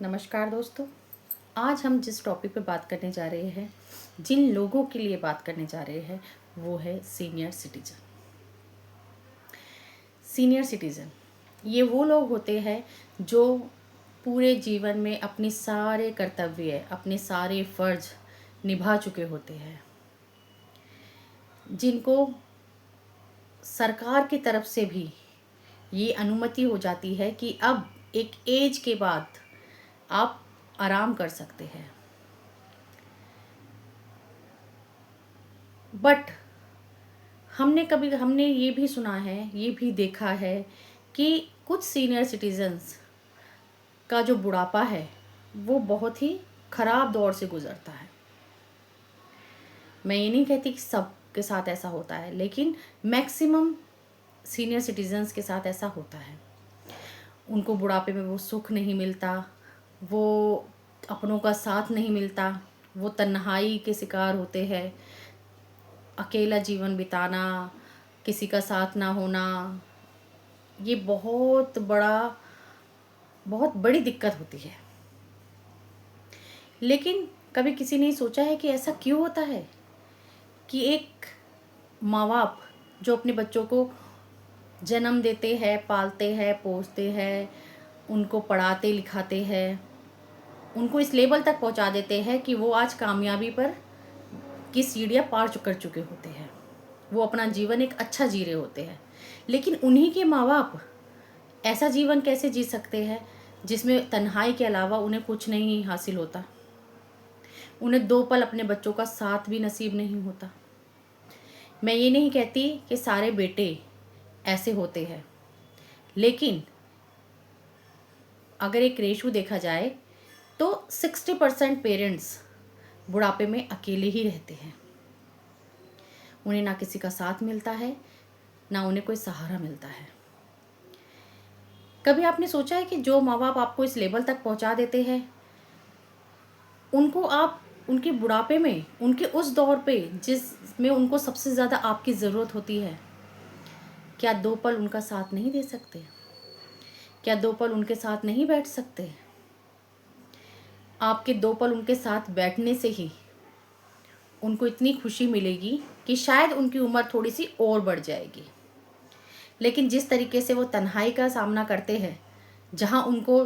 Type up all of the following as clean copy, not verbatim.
नमस्कार दोस्तों। आज हम जिस टॉपिक पे बात करने जा रहे हैं, जिन लोगों के लिए बात करने जा रहे हैं, वो है सीनियर सिटीजन। सीनियर सिटीजन ये वो लोग होते हैं जो पूरे जीवन में अपने सारे कर्तव्य, अपने सारे फर्ज निभा चुके होते हैं, जिनको सरकार की तरफ से भी ये अनुमति हो जाती है कि अब एक एज के बाद आप आराम कर सकते हैं। बट हमने ये भी सुना है, ये भी देखा है कि कुछ सीनियर सिटीजन्स का जो बुढ़ापा है वो बहुत ही ख़राब दौर से गुज़रता है। मैं ये नहीं कहती कि सब के साथ ऐसा होता है, लेकिन मैक्सिमम सीनियर सिटीजन्स के साथ ऐसा होता है। उनको बुढ़ापे में वो सुख नहीं मिलता, वो अपनों का साथ नहीं मिलता, वो तन्हाई के शिकार होते हैं। अकेला जीवन बिताना, किसी का साथ ना होना, ये बहुत बड़ी दिक्कत होती है। लेकिन कभी किसी ने सोचा है कि ऐसा क्यों होता है कि एक माँ बाप जो अपने बच्चों को जन्म देते हैं, पालते हैं, पोसते हैं, उनको पढ़ाते लिखाते हैं, उनको इस लेवल तक पहुंचा देते हैं कि वो आज कामयाबी पर की सीढ़ियाँ पार कर चुके होते हैं, वो अपना जीवन एक अच्छा जी रहे होते हैं। लेकिन उन्हीं के माँ बाप ऐसा जीवन कैसे जी सकते हैं जिसमें तन्हाई के अलावा उन्हें कुछ नहीं हासिल होता, उन्हें 2 पल अपने बच्चों का साथ भी नसीब नहीं होता। मैं ये नहीं कहती कि सारे बेटे ऐसे होते हैं, लेकिन अगर एक रेशो देखा जाए तो 60% पेरेंट्स बुढ़ापे में अकेले ही रहते हैं। उन्हें ना किसी का साथ मिलता है, ना उन्हें कोई सहारा मिलता है। कभी आपने सोचा है कि जो माँ बाप आपको इस लेवल तक पहुँचा देते हैं, उनको आप उनके बुढ़ापे में, उनके उस दौर पे जिसमें उनको सबसे ज़्यादा आपकी ज़रूरत होती है, क्या 2 पल उनका साथ नहीं दे सकते? क्या 2 पल उनके साथ नहीं बैठ सकते? आपके 2 पल उनके साथ बैठने से ही उनको इतनी खुशी मिलेगी कि शायद उनकी उम्र थोड़ी सी और बढ़ जाएगी। लेकिन जिस तरीके से वो तन्हाई का सामना करते हैं, जहाँ उनको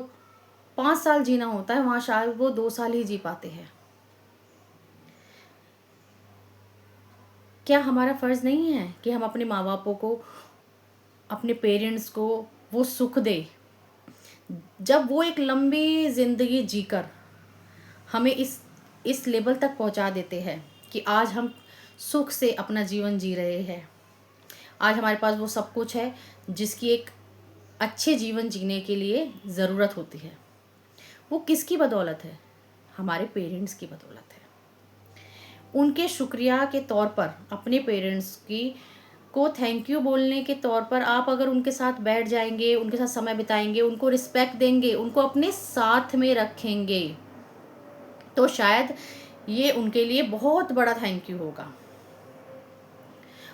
5 साल जीना होता है, वहाँ शायद वो 2 साल ही जी पाते हैं। क्या हमारा फ़र्ज़ नहीं है कि हम अपने माँ बापों को, अपने पेरेंट्स को वो सुख दें, जब वो एक लंबी ज़िंदगी जीकर हमें इस लेवल तक पहुंचा देते हैं कि आज हम सुख से अपना जीवन जी रहे हैं। आज हमारे पास वो सब कुछ है जिसकी एक अच्छे जीवन जीने के लिए ज़रूरत होती है। वो किसकी बदौलत है? हमारे पेरेंट्स की बदौलत है। उनके शुक्रिया के तौर पर, अपने पेरेंट्स की को थैंक यू बोलने के तौर पर आप अगर उनके साथ बैठ जाएंगे, उनके साथ समय बिताएंगे, उनको रिस्पेक्ट देंगे, उनको अपने साथ में रखेंगे, तो शायद ये उनके लिए बहुत बड़ा थैंक यू होगा।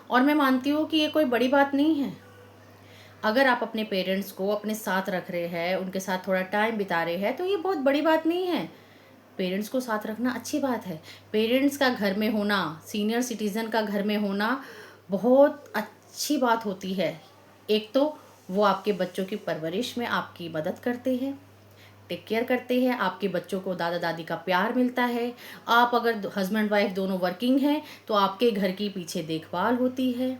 और मैं मानती हूँ कि ये कोई बड़ी बात नहीं है। अगर आप अपने पेरेंट्स को अपने साथ रख रहे हैं, उनके साथ थोड़ा टाइम बिता रहे हैं, तो ये बहुत बड़ी बात नहीं है। पेरेंट्स को साथ रखना अच्छी बात है। पेरेंट्स का घर में होना, सीनियर सिटीज़न का घर में होना बहुत अच्छी बात होती है। एक तो वो आपके बच्चों की परवरिश में आपकी मदद करते हैं, टेक केयर करते हैं, आपके बच्चों को दादा दादी का प्यार मिलता है। आप अगर हस्बैंड वाइफ दोनों वर्किंग हैं तो आपके घर की पीछे देखभाल होती है।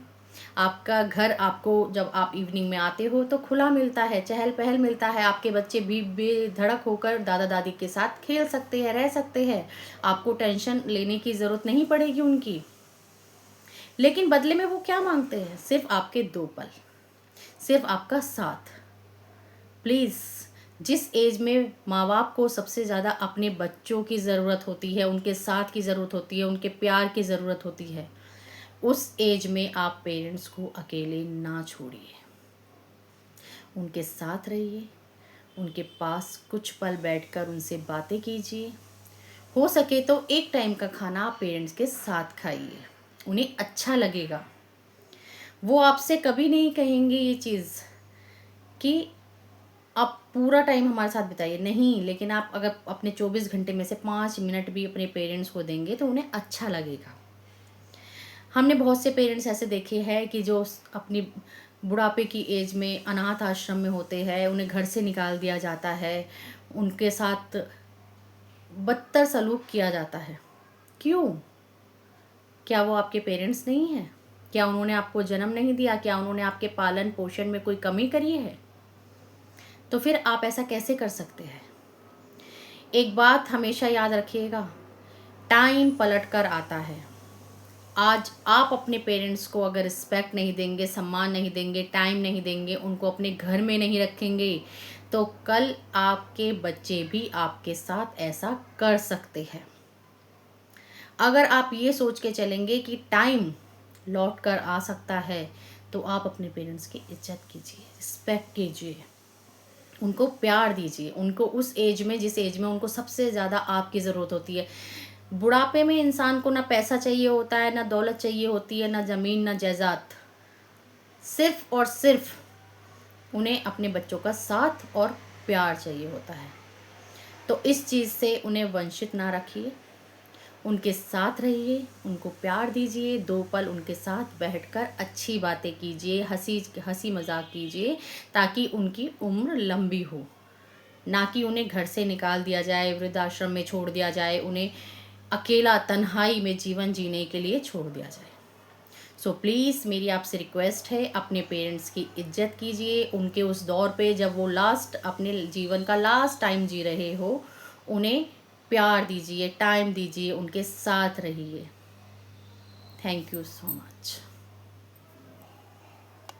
आपका घर आपको जब आप इवनिंग में आते हो तो खुला मिलता है, चहल पहल मिलता है। आपके बच्चे भी बेधड़क होकर दादा दादी के साथ खेल सकते हैं, रह सकते हैं। आपको टेंशन लेने की ज़रूरत नहीं पड़ेगी उनकी। लेकिन बदले में वो क्या मांगते हैं? सिर्फ आपके 2 पल, सिर्फ आपका साथ। प्लीज़, जिस एज में माँ बाप को सबसे ज़्यादा अपने बच्चों की ज़रूरत होती है, उनके साथ की ज़रूरत होती है, उनके प्यार की ज़रूरत होती है, उस एज में आप पेरेंट्स को अकेले ना छोड़िए। उनके साथ रहिए, उनके पास कुछ पल बैठकर उनसे बातें कीजिए। हो सके तो एक टाइम का खाना आप पेरेंट्स के साथ खाइए, उन्हें अच्छा लगेगा। वो आपसे कभी नहीं कहेंगे ये चीज़ कि आप पूरा टाइम हमारे साथ बिताइए नहीं, लेकिन आप अगर अपने 24 घंटे में से 5 मिनट भी अपने पेरेंट्स को देंगे तो उन्हें अच्छा लगेगा। हमने बहुत से पेरेंट्स ऐसे देखे हैं कि जो अपनी बुढ़ापे की एज में अनाथ आश्रम में होते हैं, उन्हें घर से निकाल दिया जाता है, उनके साथ बदतर सलूक किया जाता है। क्यों? क्या वो आपके पेरेंट्स नहीं हैं? क्या उन्होंने आपको जन्म नहीं दिया? क्या उन्होंने आपके पालन पोषण में कोई कमी करी है? तो फिर आप ऐसा कैसे कर सकते हैं? एक बात हमेशा याद रखिएगा, टाइम पलट कर आता है। आज आप अपने पेरेंट्स को अगर रिस्पेक्ट नहीं देंगे, सम्मान नहीं देंगे, टाइम नहीं देंगे, उनको अपने घर में नहीं रखेंगे, तो कल आपके बच्चे भी आपके साथ ऐसा कर सकते हैं। अगर आप ये सोच के चलेंगे कि टाइम लौट कर आ सकता है, तो आप अपने पेरेंट्स की इज्जत कीजिए, रिस्पेक्ट कीजिए, उनको प्यार दीजिए, उनको उस एज में, जिस एज में उनको सबसे ज़्यादा आपकी ज़रूरत होती है। बुढ़ापे में इंसान को ना पैसा चाहिए होता है, ना दौलत चाहिए होती है, ना ज़मीन, ना जायदाद। सिर्फ़ और सिर्फ उन्हें अपने बच्चों का साथ और प्यार चाहिए होता है। तो इस चीज़ से उन्हें वंचित ना रखिए, उनके साथ रहिए, उनको प्यार दीजिए, 2 पल उनके साथ बैठकर अच्छी बातें कीजिए, हँसी मज़ाक कीजिए, ताकि उनकी उम्र लंबी हो। ना कि उन्हें घर से निकाल दिया जाए, वृद्धाश्रम में छोड़ दिया जाए, उन्हें अकेला तन्हाई में जीवन जीने के लिए छोड़ दिया जाए। सो प्लीज़ मेरी आपसे रिक्वेस्ट है, अपने पेरेंट्स की इज्जत कीजिए। उनके उस दौर पे जब वो अपने जीवन का लास्ट टाइम जी रहे हो, उन्हें प्यार दीजिए, टाइम दीजिए, उनके साथ रहिए। Thank you so much.